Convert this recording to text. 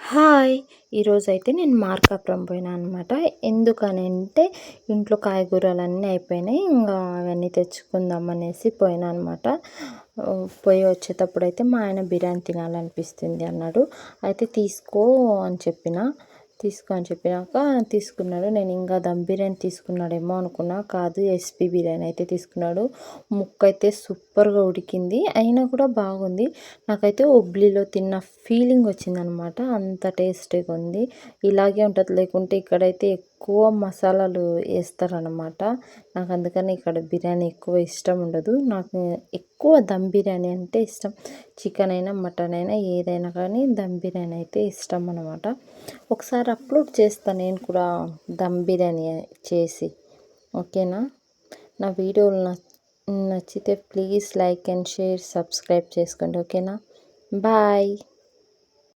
Hi! ఈరోజైతే నేను మార్కాపురం పోయినా అనమాట. ఎందుకనంటే ఇంట్లో కాయగూరలన్నీ అయిపోయినాయి. అవన్నీ తెచ్చుకుందాం అనేసి పోయినా అనమాట. పోయి వచ్చేటప్పుడైతే మా ఆయన బిర్యానీ తినాలనిపిస్తుంది అన్నాడు. అయితే తీసుకో అని తీసుకో అని చెప్పినాక తీసుకున్నాడు. నేను ఇంకా దమ్ బిర్యానీ తీసుకున్నాడేమో అనుకున్నా. కాదు, ఎస్పీ బిర్యానీ అయితే తీసుకున్నాడు. ముక్క అయితే సూపర్గా ఉడికింది. అయినా కూడా బాగుంది. నాకైతే ఉబ్లీలో తిన్న ఫీలింగ్ వచ్చిందనమాట. అంత టేస్టీగా ఉంది. ఇలాగే ఉంటుంది, లేకుంటే ఇక్కడైతే ఎక్కువ మసాలాలు వేస్తారనమాట. నాకు అందుకని ఇక్కడ బిర్యానీ ఎక్కువ ఇష్టం ఉండదు. నాకు ఎక్కువ దమ్ బిర్యానీ అంటే ఇష్టం. చికెన్ అయినా మటన్ అయినా ఏదైనా కానీ దమ్ బిర్యానీ అయితే ఇష్టం అనమాట. ఒకసారి అప్లోడ్ చేస్తాను నేను కూడా దమ్ బిర్యానీ చేసి. ఓకేనా? నా వీడియోలు నచ్చితే please like and share, subscribe చేసుకోండి. ఓకేనా? బాయ్.